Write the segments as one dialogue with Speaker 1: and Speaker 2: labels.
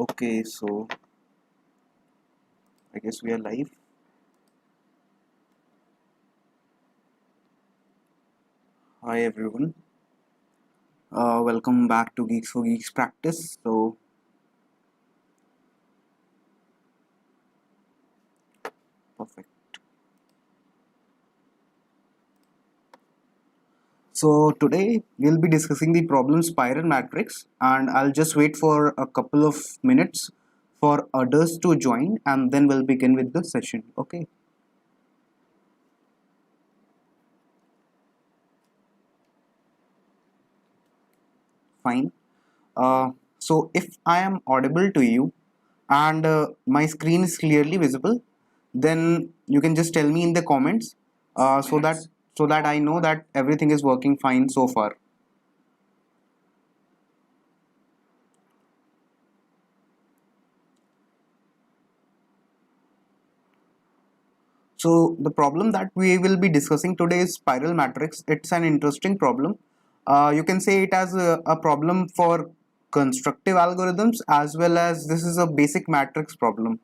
Speaker 1: Okay, so I guess we are live. Hi everyone. Welcome back to Geeks for Geeks practice. So perfect. So today we'll be discussing the problem spiral matrix, and I'll just wait for a couple of minutes for others to join, and then we'll begin with the session. Okay. Fine. So if I am audible to you and my screen is clearly visible, then you can just tell me in the comments so that I know that everything is working fine so far. So the problem that we will be discussing today is spiral matrix. It's an interesting problem. You can say it as a problem for constructive algorithms as well as this is a basic matrix problem.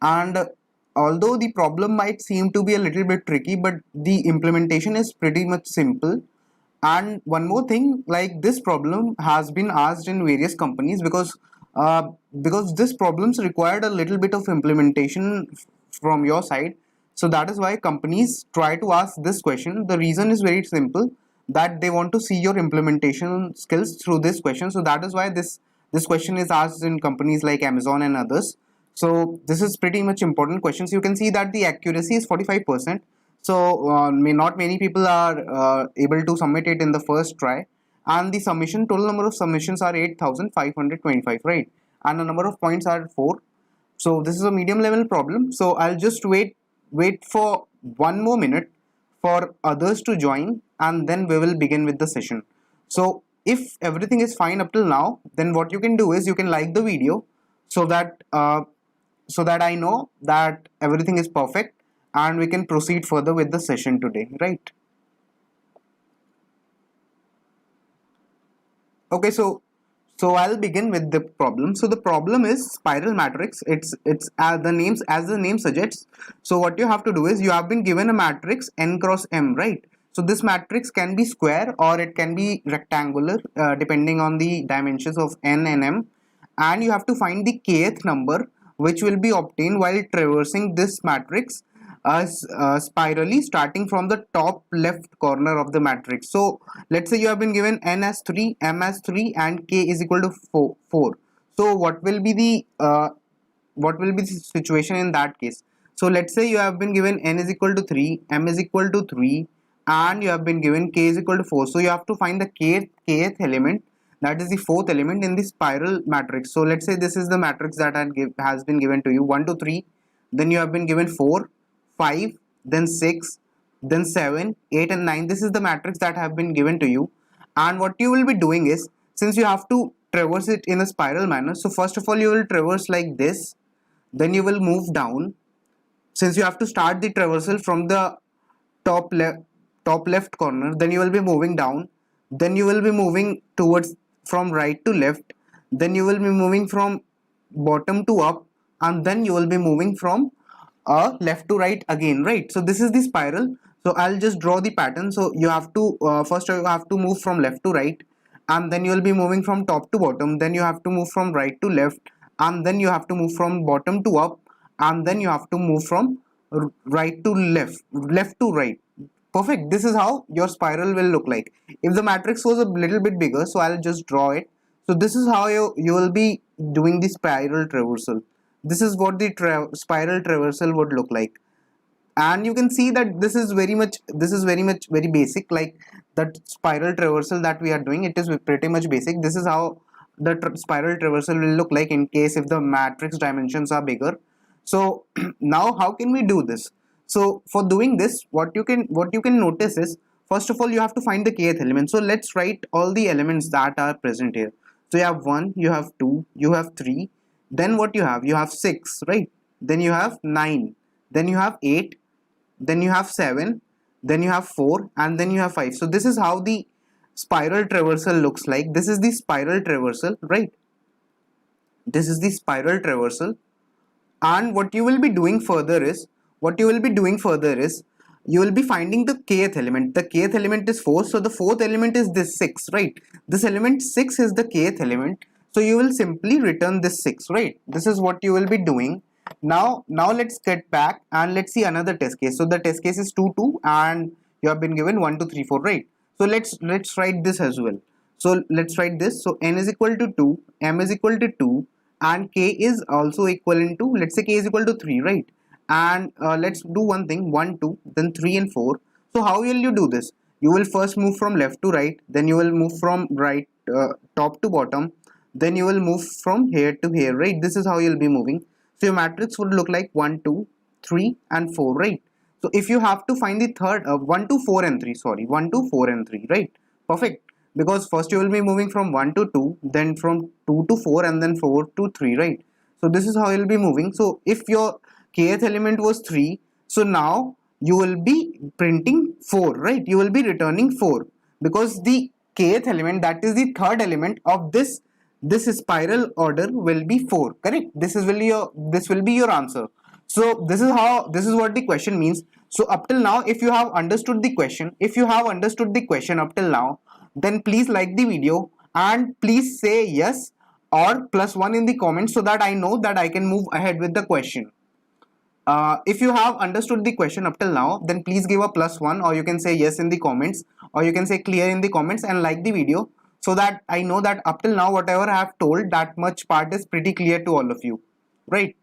Speaker 1: And although the problem might seem to be a little bit tricky, but the implementation is pretty much simple. And one more thing, like this problem has been asked in various companies because this problems required a little bit of implementation from your side. So that is why companies try to ask this question. The reason is very simple, that they want to see your implementation skills through this question. So that is why this question is asked in companies like Amazon and others. So this is pretty much important questions. You can see that the accuracy is 45%. So not many people are able to submit it in the first try, and the submission total number of submissions are 8,525, right? And the number of points are 4. So this is a medium level problem. So I'll just wait for one more minute for others to join, and then we will begin with the session. So if everything is fine up till now, then what you can do is you can like the video so that I know that everything is perfect and we can proceed further with the session today, right? Okay, so I'll begin with the problem. So the problem is spiral matrix. It's as the name suggests. So what you have to do is you have been given a matrix n cross m, right? So this matrix can be square or it can be rectangular depending on the dimensions of n and m, and you have to find the kth number which will be obtained while traversing this matrix spirally starting from the top left corner of the matrix. So let's say you have been given n as 3, m as 3, and k is equal to 4. So what will be the situation in that case? So let's say you have been given n is equal to 3, m is equal to 3, and you have been given k is equal to 4. So you have to find the kth element, that is the fourth element in the spiral matrix. So let's say this is the matrix that has been given to you, 1 to 3, then you have been given 4, 5, then 6, then 7, 8 and 9. This is the matrix that have been given to you, and what you will be doing is, since you have to traverse it in a spiral manner, so first of all you will traverse like this, then you will move down. Since you have to start the traversal from the top left top left corner, then you will be moving down, then you will be moving towards from right to left, then you will be moving from bottom to up, and then you will be moving from left to right again, right? So this is the spiral. So I'll just draw the pattern. So you have to first you have to move from left to right, and then you will be moving from top to bottom, then you have to move from right to left, and then you have to move from bottom to up, and then you have to move from right to left to right. Perfect. This is how your spiral will look like. If the matrix was a little bit bigger, so I'll just draw it. So this is how you will be doing the spiral traversal. This is what the spiral traversal would look like. And you can see that this is very basic, like that spiral traversal that we are doing, it is pretty much basic. This is how the spiral traversal will look like in case if the matrix dimensions are bigger. So now how can we do this? So for doing this, what you can notice is, first of all you have to find the kth element. So let's write all the elements that are present here. So you have 1, you have 2, you have 3, then what you have 6, right? Then you have 9, then you have 8, then you have 7, then you have 4, and then you have 5. So this is how the spiral traversal looks like. This is the spiral traversal, right? This is the spiral traversal. And what you will be doing further is, you will be finding the kth element. The kth element is 4, so the fourth element is this 6, right? This element 6 is the kth element, so you will simply return this 6, right? This is what you will be doing. Now let's get back and let's see another test case. So the test case is 2 2 and you have been given 1 2 3 4, right? So let's write this as well. So let's write this. So n is equal to 2, m is equal to 2, and k is also equivalent to, let's say k is equal to 3, right? And let's do one thing, 1 2 then 3 and 4. So how will you do this? You will first move from left to right, then you will move from right, top to bottom, then you will move from here to here, right? This is how you'll be moving. So your matrix would look like 1 2 3 and 4, right? So if you have to find the third, 1 2 4 and 3, sorry, 1 2 4 and 3, right? Perfect. Because first you will be moving from 1 to 2, then from 2 to 4, and then 4 to 3, right? So this is how you'll be moving. So if your kth element was 3, so now you will be printing 4, right? You will be returning 4 because the kth element, that is the third element of this spiral order, will be 4, correct? This will be your answer. So this is what the question means. So up till now, if you have understood the question, up till now, then please like the video and please say yes or +1 in the comments so that I know that I can move ahead with the question. If you have understood the question up till now, then please give a +1, or you can say yes in the comments, or you can say clear in the comments and like the video so that I know that up till now whatever I have told, that much part is pretty clear to all of you, right?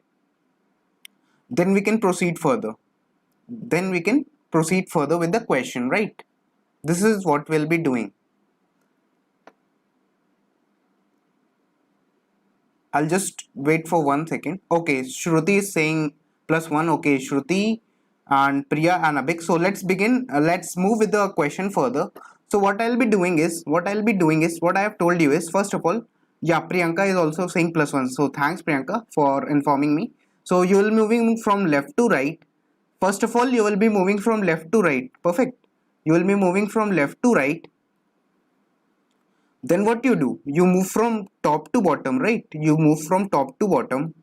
Speaker 1: Then we can proceed further. With the question, right? This is what we'll be doing. I'll just wait for 1 second. Okay, Shruti is saying +1. Okay, Shruti and Priya and Abhik. So let's begin. Let's move with the question further. So what I have told you is, first of all, yeah, Priyanka is also saying +1. So thanks, Priyanka, for informing me. So you will be moving from left to right. First of all, you will be moving from left to right. Perfect. You will be moving from left to right. Then what you do? You move from top to bottom, right? You move from top to bottom.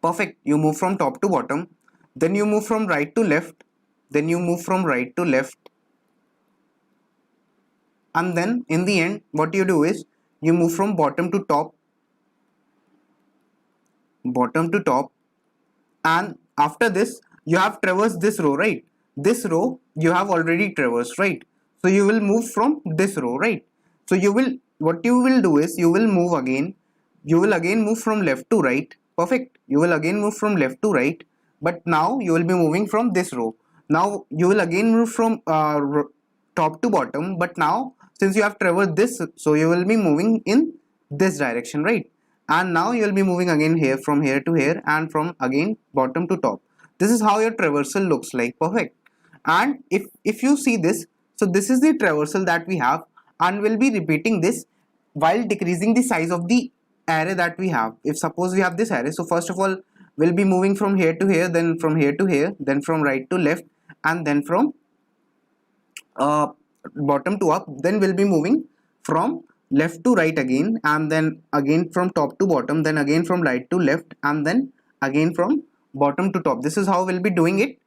Speaker 1: Perfect. You move from top to bottom. Then you move from right to left. And then in the end, what you do is you move from bottom to top. And after this, you have traversed this row, right? This row you have already traversed, right? So you will move from this row, right? So what you will do is you will move again. You will again move from left to right. Perfect. You will again move from left to right. But now you will be moving from this row. Now you will again move from top to bottom. But now since you have traversed this, so you will be moving in this direction, right? And now you will be moving again here, from here to here, and from again bottom to top. This is how your traversal looks like. Perfect. And if you see this, so this is the traversal that we have, and we'll be repeating this while decreasing the size of the array that we have. If suppose we have this array, so first of all we'll be moving from here to here, then from here to here, then from right to left, and then from bottom to up. Then we'll be moving from left to right again, and then again from top to bottom, then again from right to left, and then again from bottom to top. This is how we'll be doing it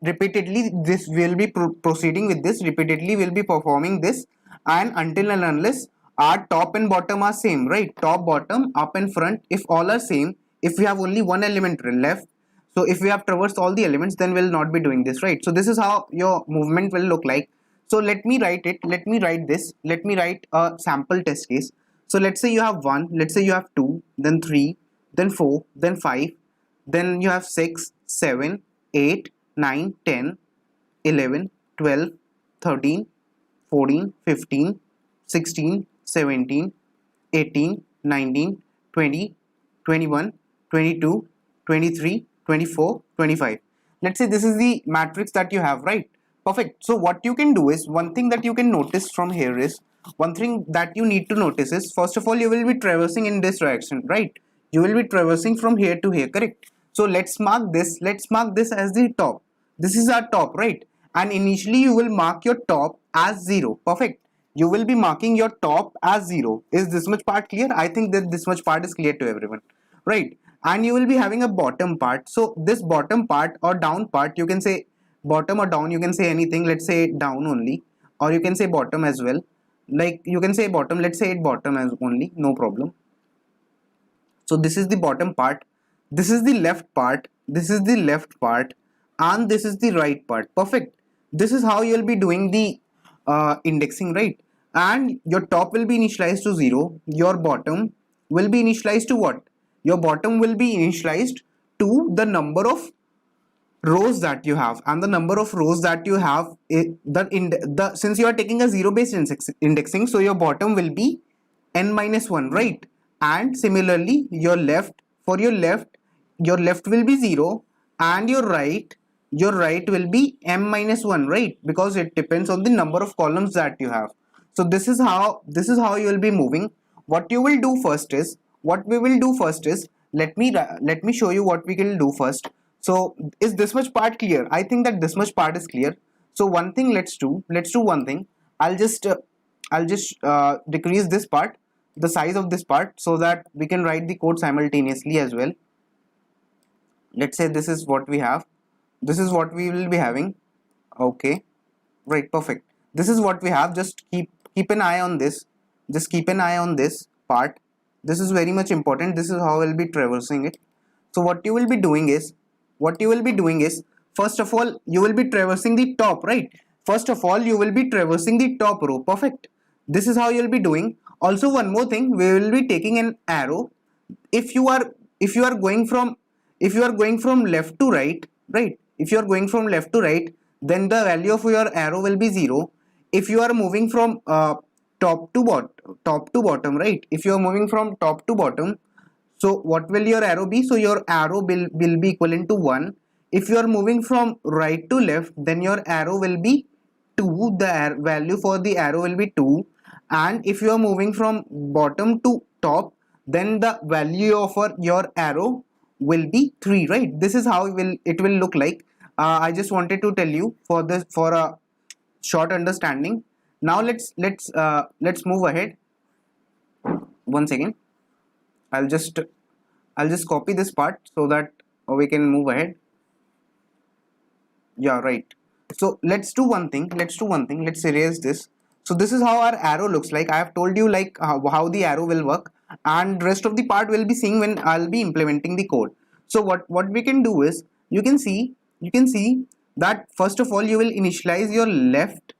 Speaker 1: repeatedly. This will be proceeding with this repeatedly. We'll be performing this, and until and unless our top and bottom are same, right? Top, bottom, up and front, if all are same, if we have only one element left, so if we have traversed all the elements, then we'll not be doing this, right? So this is how your movement will look like. So let me write a sample test case. So let's say you have 1, let's say you have 2, then 3, then 4, then 5, then you have 6, 7, 8, 9, 10, 11, 12, 13, 14, 15, 16, 17, 18, 19, 20, 21, 22, 23, 24, 25. Let's say this is the matrix that you have, right? Perfect. So what you can do is, one thing that you can notice from here is, one thing that you need to notice is, first of all, you will be traversing in this direction, right? You will be traversing from here to here, correct? So let's mark this as the top. This is our top, right? And initially you will mark your top as 0. Perfect. you will be marking your top as 0. Is this much part clear? I think that this much part is clear to everyone, right? And you will be having a bottom part. So this bottom part or down part, you can say bottom or down, you can say anything. Let's say down only, or you can say bottom as well. Like you can say bottom, let's say it bottom as only, no problem. So this is the bottom part, this is the left part, this is the left part, and this is the right part. Perfect. This is how you will be doing the indexing, right? And your top will be initialized to 0, your bottom will be initialized to what? Your bottom will be initialized to the number of rows that you have, and the number of rows that you have, since you are taking a zero based indexing, so your bottom will be n minus 1, right? And similarly your left, for your left will be 0, and your right will be m minus 1, right? Because it depends on the number of columns that you have. So this is how you will be moving. What you will do first is, what we will do first is, let me show you what we will do first. So is this much part clear? I think that this much part is clear. So one thing, let's do one thing. I'll just decrease this part, the size of this part, so that we can write the code simultaneously as well. Let's say this is what we have, this is what we will be having. Okay, right, perfect. This is what we have. Just keep an eye on this, just keep an eye on this part. This is very much important. This is how we'll be traversing it. So what you will be doing is, first of all you will be traversing the top, right? First of all you will be traversing the top row. Perfect. This is how you'll be doing. Also one more thing, we will be taking an arrow. If you are going from left to right, if you are going from left to right, then the value of your arrow will be 0. If you are moving from top to bottom, right? If you are moving from top to bottom, so what will your arrow be? So your arrow will be equivalent to 1. If you are moving from right to left, then your arrow will be 2. The value for the arrow will be 2. And if you are moving from bottom to top, then the value of your arrow will be 3, right? This is how it will look like. I just wanted to tell you for a short understanding. Now let's move ahead. One second. I'll just copy this part so that we can move ahead. Yeah, right. So let's do one thing. Let's erase this. So this is how our arrow looks like. I have told you like how the arrow will work, and rest of the part we'll be seeing when I'll be implementing the code. So what we can do is, you can see that first of all you will initialize your left.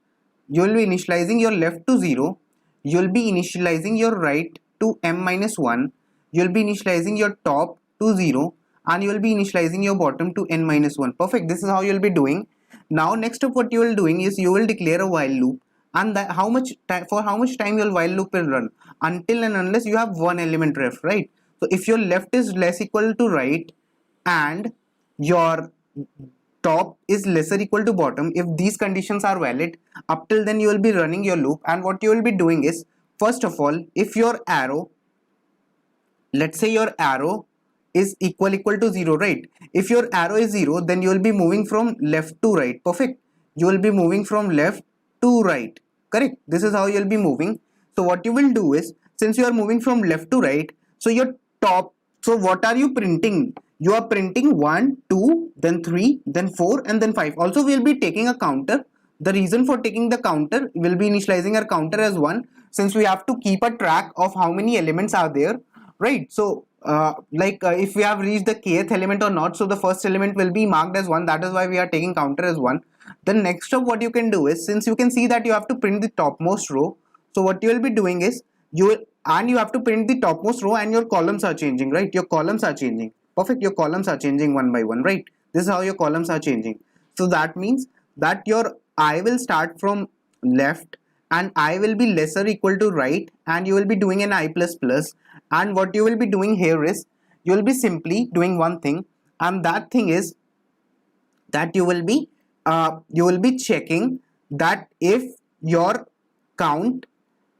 Speaker 1: You will be initializing your left to 0. You will be initializing your right to m minus 1. You will be initializing your top to 0, and you will be initializing your bottom to n minus 1. Perfect. This is how you will be doing. Now next up what you will doing is, you will declare a while loop, and that for how much time your while loop will run, until and unless you have one element left, right? So if your left is less equal to right and your top is lesser equal to bottom, if these conditions are valid, up till then you will be running your loop. And what you will be doing is, first of all, if your arrow, let's say your arrow is equal to 0, right? If your arrow is 0, then you will be moving from left to right. Perfect. You will be moving from left to right. Correct. This is how you will be moving. So what you will do is, since you are moving from left to right, so your top, so what are you printing? You are printing 1, 2, then 3, then 4, and then 5. Also we will be taking a counter. The reason for taking the counter, we will be initializing our counter as 1, since we have to keep a track of how many elements are there, right? So if we have reached the kth element or not, so the first element will be marked as 1. That is why we are taking counter as 1. Then next up what you can do is, since you can see that you have to print the topmost row, so what you will be doing is, you have to print the topmost row, and your columns are changing, right? Your columns are changing. Perfect. Your columns are changing one by one, right? This is how your columns are changing. So that means that your I will start from left, and I will be lesser equal to right, and you will be doing an I plus plus. And what you will be doing here is, you will be simply doing one thing, and that thing is that you will be checking that if your count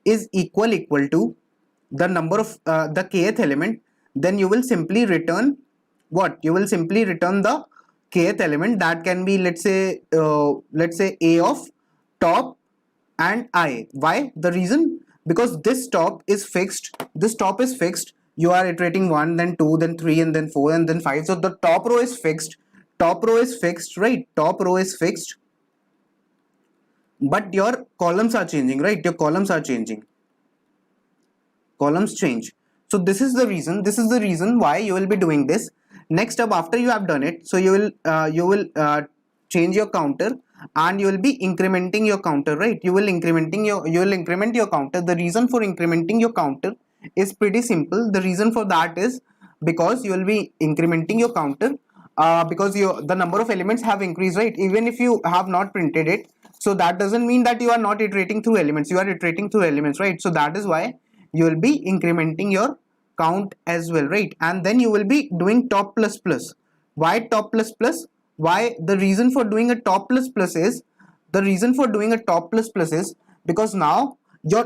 Speaker 1: is equal to the number of the kth element, then you will simply return what? You will simply return the kth element. That can be, let's say a of top and I. Why? The reason, because this top is fixed. This top is fixed. You are iterating 1, then 2, then 3, and then 4, and then 5. So the top row is fixed. Top row is fixed, right? Top row is fixed. But your columns are changing, right? Your columns are changing. Columns change. So this is the reason why you will be doing this. Next up, after you have done it, so you will change your counter, and you will be incrementing your counter, right? You will increment your counter. The reason for incrementing your counter is pretty simple. The reason for that is because you will be incrementing your counter, because the number of elements have increased, right? Even if you have not printed it, so that doesn't mean that you are not iterating through elements. You are iterating through elements, right? So that is why you will be incrementing your count as well, right? And then you will be doing top plus plus. Why top plus plus? Why? The reason for doing a top plus plus is, because now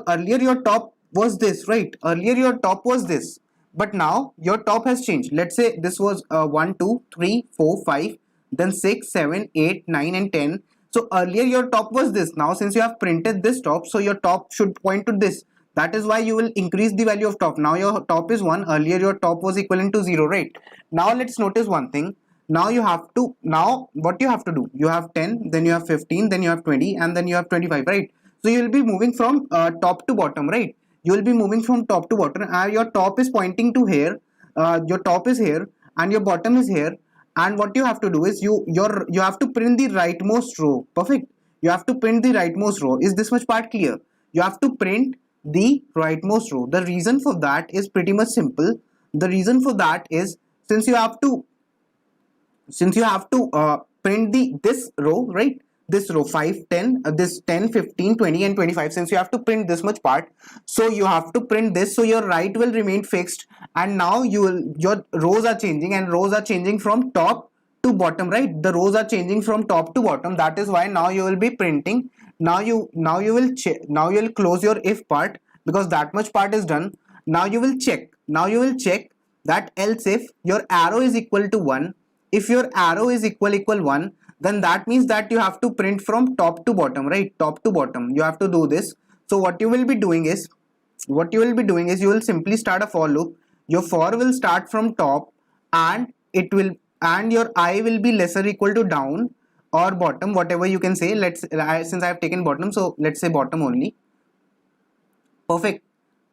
Speaker 1: earlier your top was this, right? Earlier your top was this, but now your top has changed. Let's say this was 1 2 3 4 5, then 6 7 8 9 and 10. So earlier your top was this. Now since you have printed this top, so your top should point to this. That is why you will increase the value of top. Now your top is 1. Earlier your top was equivalent to 0, right? Now let's notice one thing. Now what you have to do, you have 10, then you have 15, then you have 20, and then you have 25, right? So you will be moving from top to bottom, right? You will be moving from top to bottom, and your top is pointing to here. Your top is here and your bottom is here. And what you have to do is you have to print the rightmost row. Perfect. You have to print the rightmost row. Is this much part clear? You have to print the rightmost row. The reason for that is pretty much simple. The reason for that is, since you have to print this row, right? This row 5 10, this 10 15 20 and 25, since you have to print this much part, so you have to print this. So your right will remain fixed, and now your rows are changing, and rows are changing from top to bottom, right? The rows are changing from top to bottom. That is why now you will be printing. Now you will close your if part, because that much part is done. Now you will check that else if your arrow is equal to 1. If your arrow is equal 1, then that means that you have to print from top to bottom, right? Top to bottom you have to do this. So what you will be doing is you will simply start a for loop. Your for will start from top, and your I will be lesser equal to down or bottom, whatever you can say. Since I have taken bottom, so let's say bottom only. Perfect.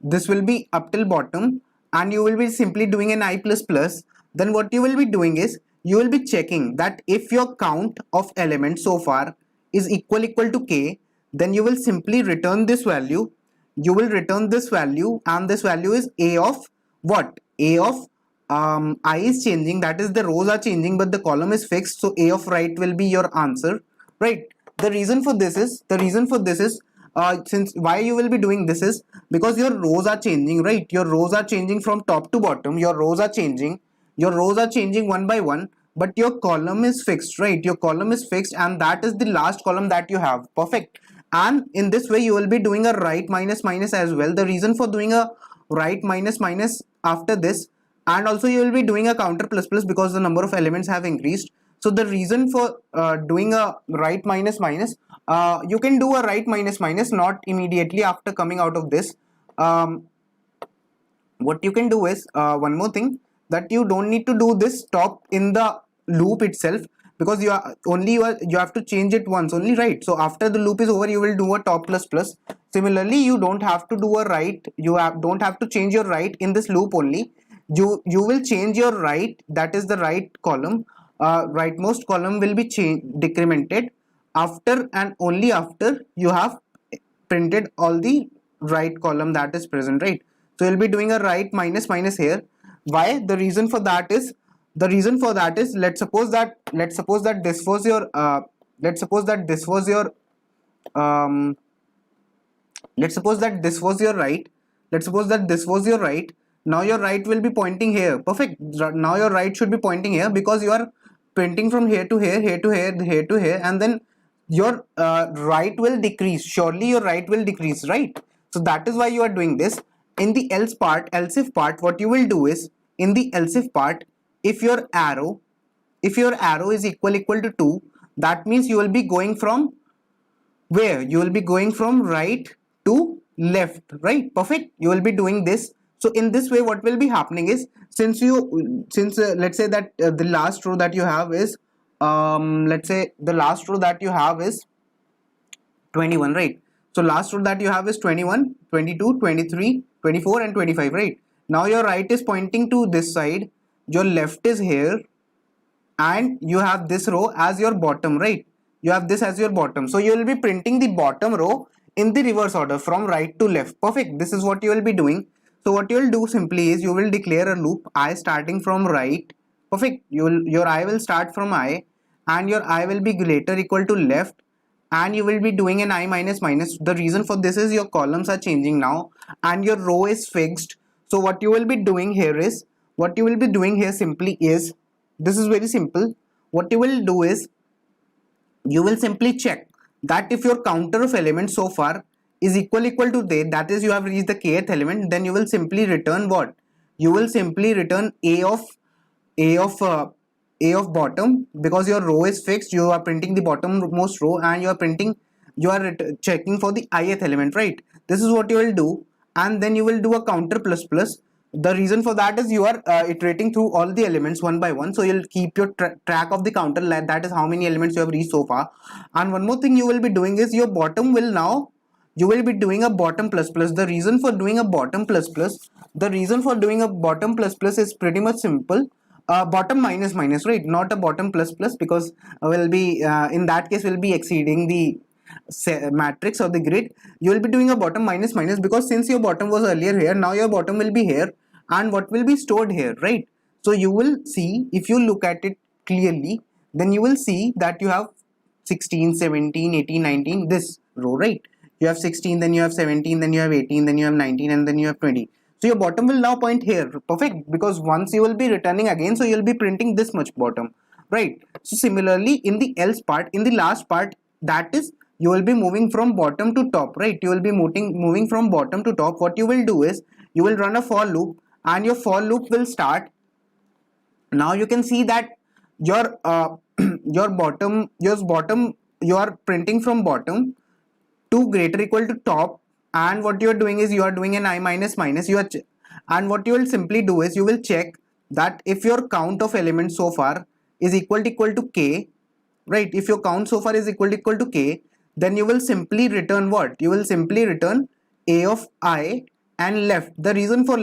Speaker 1: This will be up till bottom, and you will be simply doing an I plus plus. Then what you will be doing is you will be checking that if your count of elements so far is equal to k, then you will simply return this value. You will return this value, and this value is a of what? A of I is changing, that is the rows are changing, but the column is fixed. So a of right will be your answer, right? The reason for this is since why you will be doing this is because your rows are changing, right? Your rows are changing from top to bottom. Your rows are changing one by one, but your column is fixed, right? Your column is fixed, and that is the last column that you have. Perfect. And in this way you will be doing a right minus minus as well. The reason for doing a right minus minus after this, and also you will be doing a counter plus plus, because the number of elements have increased. So the reason for doing a right minus minus, you can do a right minus minus not immediately after coming out of this. What you can do is one more thing, that you don't need to do this top in the loop itself, because you have to change it once only, right? So after the loop is over, you will do a top plus plus. Similarly, you don't have to do a right, don't have to change your right in this loop only. You will change your right, that is the right column, rightmost column will be decremented after and only after you have printed all the right column that is present, right? So you'll be doing a right minus minus here. Why? The reason for that is let's suppose that this was your let's suppose that this was your um, let's suppose that this was your right. Now your right will be pointing here. Perfect. Now your right should be pointing here, because you are printing from here to here, here to here, here to here, and then your right will decrease. Surely your right will decrease, right? So that is why you are doing this. In the else if part, what you will do is, in the else if part, if your arrow is equal to 2, that means you will be going from where you will be going from right to left, right? Perfect, you will be doing this. So in this way what will be happening is, since let's say that the last row that you have is let's say the last row that you have is 21, right? So last row that you have is 21, 22, 23, 24 and 25, right? Now your right is pointing to this side, your left is here, and you have this row as your bottom, right? You have this as your bottom, so you will be printing the bottom row in the reverse order from right to left. Perfect, this is what you will be doing. So what you will do simply is, you will declare a loop I starting from right. Perfect, your I will start from I, and your I will be greater equal to left, and you will be doing an I minus minus. The reason for this is your columns are changing now and your row is fixed. So what you will be doing here is, what you will be doing here simply is, this is very simple. What you will do is, you will simply check that if your counter of elements so far is equal to they, that is you have reached the kth element, then you will simply return what? You will simply return a of uh, a of bottom, because your row is fixed. You are printing the bottommost row and you are checking for the ith element, right? This is what you will do, and then you will do a counter plus plus. The reason for that is, you are iterating through all the elements one by one, so you'll keep your track of the counter, that is how many elements you have reached so far. And one more thing you will be doing is, your bottom will now, you will be doing a bottom plus plus. The reason for doing a bottom plus plus, is pretty much simple. Bottom minus minus, right? Not a bottom plus plus, because will be in that case will be exceeding the matrix or the grid. You will be doing a bottom minus minus, because since your bottom was earlier here, now your bottom will be here, and what will be stored here, right? So you will see, if you look at it clearly, then you will see that you have 16, 17, 18, 19, this row, right? You have 16, then you have 17, then you have 18, then you have 19, and then you have 20. So your bottom will now point here. Perfect, because once you will be returning again, so you will be printing this much bottom, right? So similarly, in the else part, in the last part, that is, you will be moving from bottom to top, right? You will be moving from bottom to top. What you will do is, you will run a for loop, and your for loop will start. Now you can see that your your bottom, you are printing from bottom to greater equal to top, and what you are doing is, you are doing an I minus minus. And what you will simply do is, you will check that if your count of elements so far is equal to k, right? If your count so far is equal to k, then you will simply return what? You will simply return a of I and left. The reason for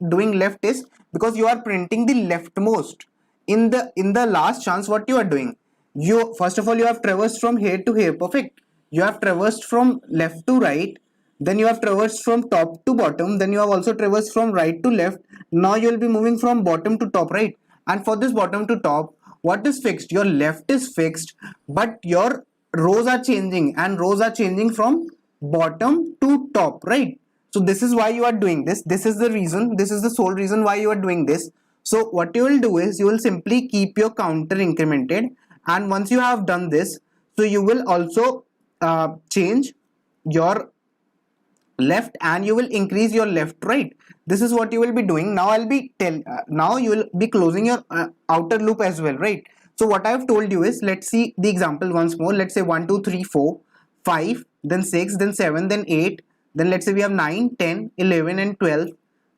Speaker 1: doing left is because you are printing the leftmost. In the last chance, what you are doing, you first of all, you have traversed from here to here. Perfect, you have traversed from left to right, then you have traversed from top to bottom, then you have also traversed from right to left. Now you will be moving from bottom to top, right? And for this bottom to top, what is fixed? Your left is fixed, but your rows are changing, and rows are changing from bottom to top, right? So this is why you are doing this. This is the reason, this is the sole reason why you are doing this. So what you will do is, you will simply keep your counter incremented, and once you have done this, so you will also change your left, and you will increase your left, right? This is what you will be doing. Now now you will be closing your outer loop as well, right? So what I have told you is, let's see the example once more. Let's say 1 2 3 4 5, then 6, then 7, then 8, then let's say we have 9, 10, 11 and 12,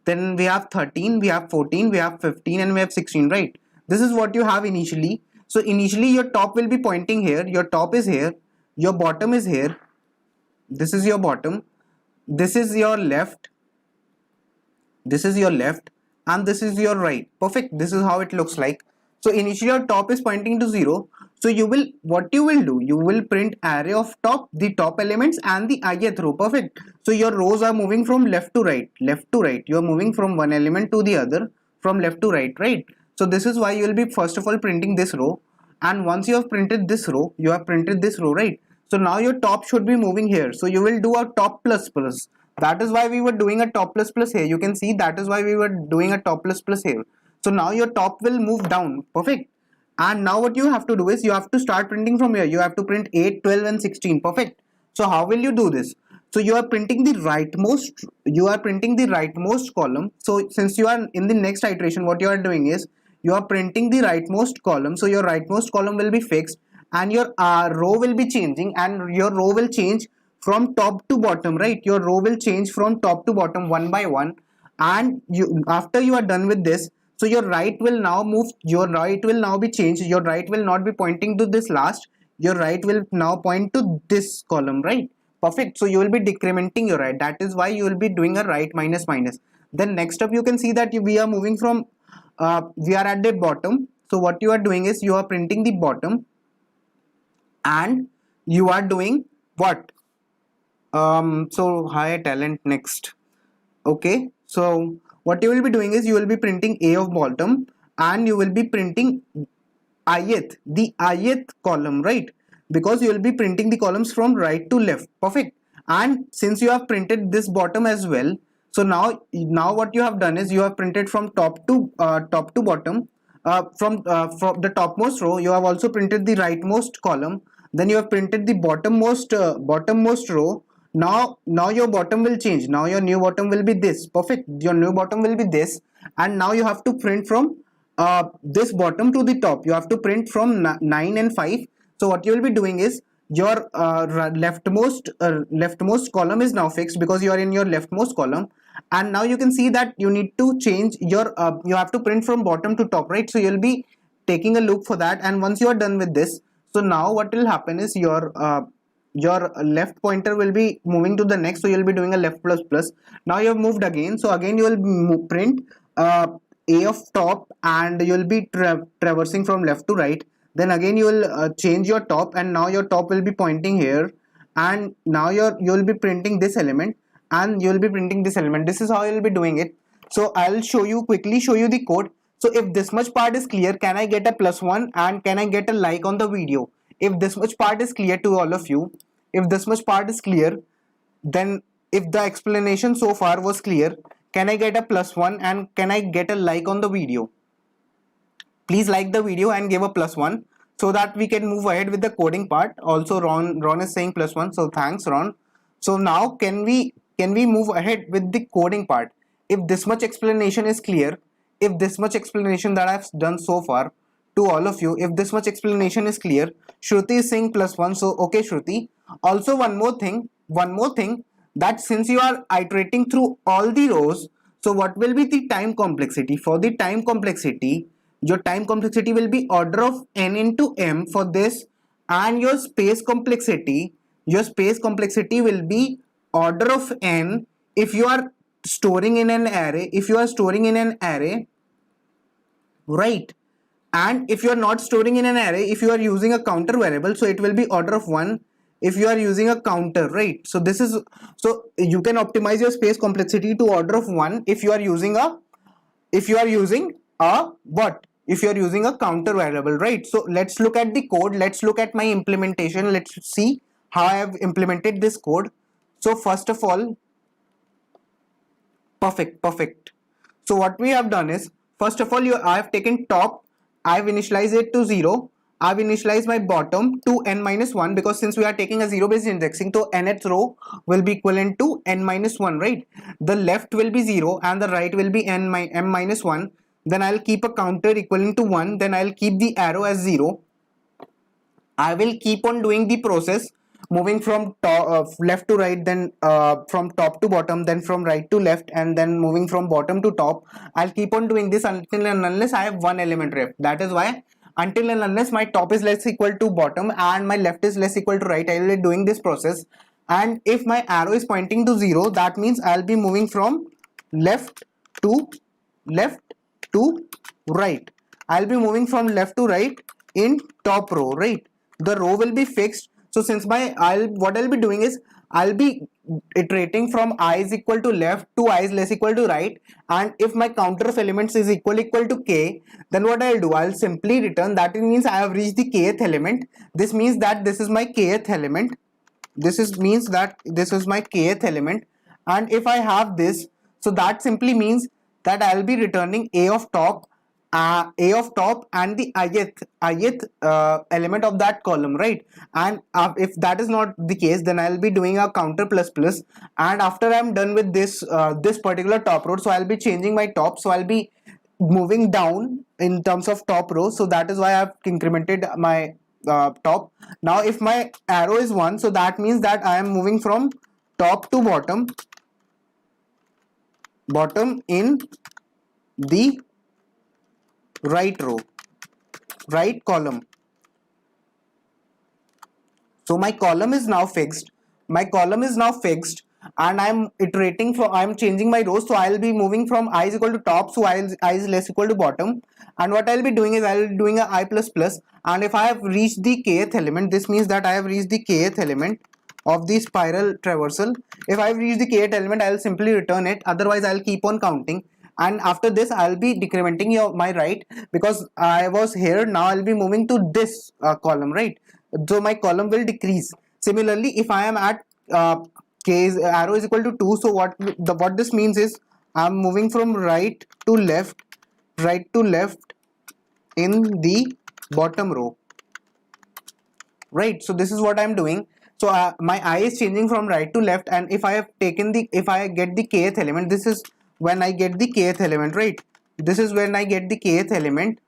Speaker 1: then we have 13, we have 14, we have 15 and we have 16, right? This is what you have initially. So initially your top will be pointing here, your top is here, your bottom is here, this is your bottom, this is your left, this is your left, and this is your right. Perfect, this is how it looks like. So initially your top is pointing to 0. So what you will do, you will print array of top, the top elements and the ith row. Perfect. So your rows are moving from left to right, you are moving from one element to the other, from left to right, right? So this is why you will be first of all printing this row, and once you have printed this row, you have printed this row, right? So now your top should be moving here, so you will do a top plus plus. That is why we were doing a top plus plus here. You can see that is why we were doing a top plus plus here. So now your top will move down. Perfect. And now what you have to do is, you have to start printing from here. You have to print 8, 12 and 16. Perfect. So how will you do this? So you are printing the rightmost column. So since you are in the next iteration, what you are doing is, you are printing the rightmost column. So your rightmost column will be fixed, and your row will be changing, and your row will change from top to bottom, right? Your row will change from top to bottom one by one, and you, after you are done with this, so your right will now move, your right will now be changed, your right will not be pointing to this last, your right will now point to this column, right? Perfect. So you will be decrementing your right, that is why you will be doing a right minus minus. Then next up you can see that we are moving from we are at the bottom, so what you are doing is you are printing the bottom, and you are doing what, so high talent next. Okay, so what you will be doing is you will be printing a of bottom, and you will be printing the ith column, right? Because you will be printing the columns from right to left. Perfect. And since you have printed this bottom as well, so now what you have done is you have printed from top to bottom, from the topmost row you have also printed the rightmost column, then you have printed the bottommost row. Now your bottom will change, now your new bottom will be this. Perfect, your new bottom will be this, and now you have to print from this bottom to the top, you have to print from 9 and 5. So what you will be doing is your leftmost column is now fixed because you are in your leftmost column, and now you can see that you need to change your you have to print from bottom to top, right? So you'll be taking a look for that, and once you are done with this, so now what will happen is your left pointer will be moving to the next, so you'll be doing a left plus plus. Now you have moved again, so again you will print a of top, and you'll be traversing from left to right. Then again you will change your top, and now your top will be pointing here, and now you'll be printing this element, and you'll be printing this element. This is how you'll be doing it. So I'll quickly show you the code. So if this much part is clear, can I get a +1, and can I get a like on the video? If this much part is clear to all of you, if this much part is clear, then if the explanation so far was clear, can I get a +1, and can I get a like on the video? Please like the video and give a +1 so that we can move ahead with the coding part. Also Ron is saying +1, so thanks Ron. So now can we move ahead with the coding part? If this much explanation is clear, if this much explanation that I've done so far to all of you, if this much explanation is clear, Shruti is saying +1, so okay Shruti. Also one more thing, that since you are iterating through all the rows, so what will be the time complexity? For the time complexity, your time complexity will be order of n into m for this, and your space complexity will be order of n if you are storing in an array, right? And if you are not storing in an array, if you are using a counter variable, so it will be order of 1 if you are using a counter, right? So this is, so you can optimize your space complexity to order of 1 if you are using a what, if you are using a counter variable, right? So let's look at the code, let's look at my implementation, let's see how I have implemented this code. So first of all, perfect. So what we have done is, first of all, I have taken top, I've initialized it to 0, I've initialized my bottom to n-1, because since we are taking a 0 based indexing, so nth row will be equivalent to n-1, right? The left will be 0 and the right will be m-1. Then I'll keep a counter equivalent to 1, then I'll keep the arrow as 0. I will keep on doing the process, moving from left to right, then from top to bottom, then from right to left, and then moving from bottom to top. I'll keep on doing this until and unless I have one element left. That is why until and unless my top is less equal to bottom and my left is less equal to right, I will be doing this process. And if my arrow is pointing to 0, that means I'll be moving from left to right. I'll be moving from left to right in top row, right? The row will be fixed. So since what I'll be doing is I'll be iterating from I is equal to left to I is less equal to right, and if my counter of elements is equal to k, then what I'll do, I'll simply return that. It means I have reached the kth element. This means that this is my kth element. Means that this is my kth element, and if I have this, so that simply means that I'll be returning a of top and the ith element of that column, right? And if that is not the case, then I'll be doing a counter plus plus, and after I'm done with this this particular top row, so I'll be changing my top, so I'll be moving down in terms of top row. So that is why I've incremented my top. Now if my arrow is 1, so that means that I am moving from top to bottom in the right row, right column. So my column is now fixed. My column is now fixed, and I'm iterating for, I'm changing my rows. So I'll be moving from I is equal to top, so I is less equal to bottom. And what I'll be doing is I'll be doing a I plus plus. And if I have reached the kth element, this means that I have reached the kth element of the spiral traversal. If I've reached the kth element, I'll simply return it. Otherwise, I'll keep on counting. And after this, I'll be decrementing my right, because I was here. Now I'll be moving to this column, right? So my column will decrease. Similarly, if I am at k arrow is equal to 2, so what this means is I'm moving from right to left in the bottom row, right? So this is what I'm doing. So my eye is changing from right to left, and if I have taken the, if I get the kth element, this is when I get the kth element, right? This is when I get the kth element.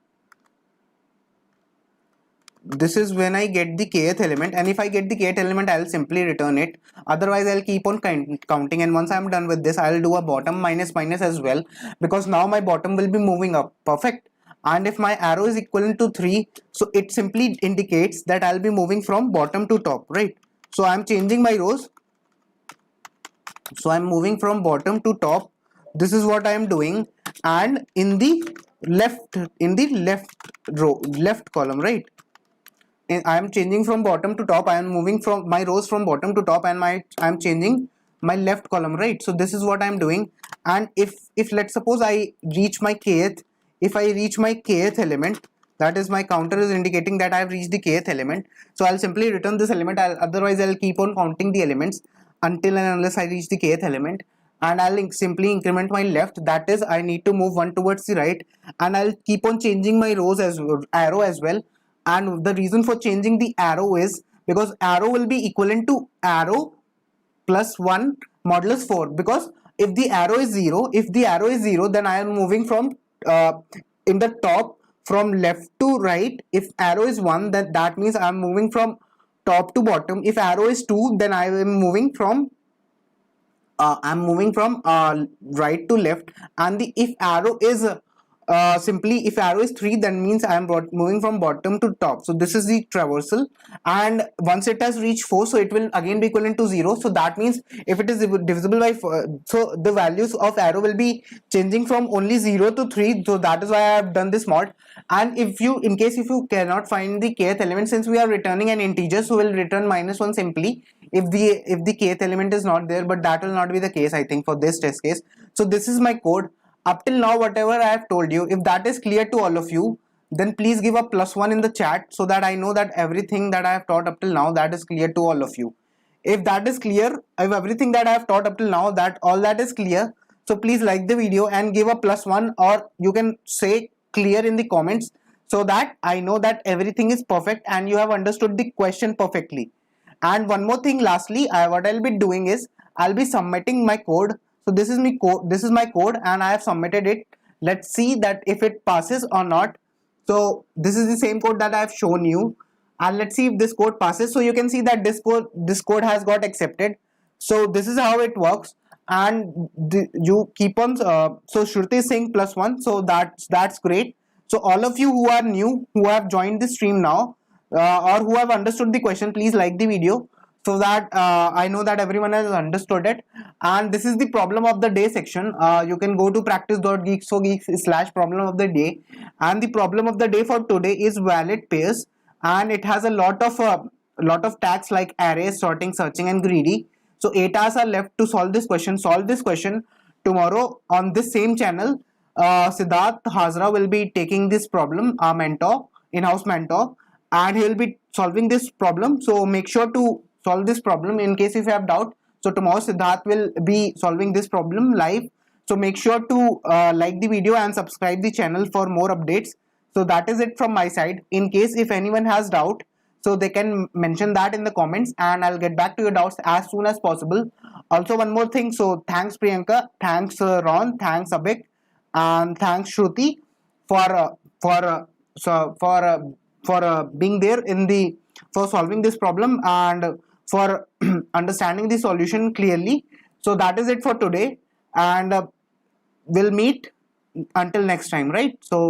Speaker 1: This is when I get the kth element, and if I get the kth element, I'll simply return it. Otherwise, I'll keep on counting, and once I'm done with this, I'll do a bottom minus minus as well, because now my bottom will be moving up. Perfect. And if my arrow is equivalent to 3, so it simply indicates that I'll be moving from bottom to top, right? So I'm changing my rows. So I'm moving from bottom to top. This is what I am doing. And in the left row, left column, right? I am changing from bottom to top. I am moving from my rows from bottom to top, and I am changing my left column, right? So this is what I am doing. And if let's suppose I reach my kth, if I reach my kth element, that is, my counter is indicating that I have reached the kth element. So I'll simply return this element. Otherwise I'll keep on counting the elements until and unless I reach the kth element. And I'll simply increment my left, that is, I need to move one towards the right, and I'll keep on changing my rows as arrow as well. And the reason for changing the arrow is because arrow will be equivalent to arrow plus 1 modulus 4, because if the arrow is 0, then I am moving from in the top from left to right. If arrow is 1, then that means I am moving from top to bottom. If arrow is 2, then I am moving from right to left. And if arrow is simply, if arrow is 3, then means I am moving from bottom to top. So this is the traversal, and once it has reached 4, so it will again be equivalent to 0. So that means if it is divisible by 4, so the values of arrow will be changing from only 0 to 3. So that is why I have done this mod. And if you, in case if you cannot find the kth element, since we are returning an integer, so we'll return -1 simply if the kth element is not there. But that will not be the case, I think, for this test case. So this is my code. Up till now, whatever I have told you, if that is clear to all of you, then please give a +1 in the chat, so that I know that everything that I have taught up till now, that is clear to all of you. If that is clear, if everything that I have taught up till now, that all that is clear, so please like the video and give a +1, or you can say clear in the comments, so that I know that everything is perfect and you have understood the question perfectly. And one more thing, lastly, what I'll be doing is I'll be submitting my code. So this is my code, and I have submitted it. Let's see that if it passes or not. So this is the same code that I have shown you, and let's see if this code passes. So you can see that this code has got accepted. So this is how it works. And you keep on so Shruti is saying +1, so that's great. So all of you who are new, who have joined the stream now, or who have understood the question, please like the video, so that I know that everyone has understood it. And this is the problem of the day section. You can go to practice.geeksforgeeks/problem of the day, and the problem of the day for today is valid pairs, and it has a lot of tags like array, sorting, searching, and greedy. So 8 hours are left to solve this question. Tomorrow on this same channel. Siddharth Hazra will be taking this problem, our mentor, in-house mentor, and he will be solving this problem. So make sure to solve this problem in case if you have doubt. So tomorrow Siddharth will be solving this problem live. So make sure to like the video and subscribe the channel for more updates. So that is it from my side. In case if anyone has doubt, so they can mention that in the comments, and I'll get back to your doubts as soon as possible. Also, one more thing. So thanks Priyanka, thanks Ron, thanks Abhik, and thanks Shruti for for being there in the for solving this problem and for understanding the solution clearly. So that is it for today, and we'll meet until next time, right? So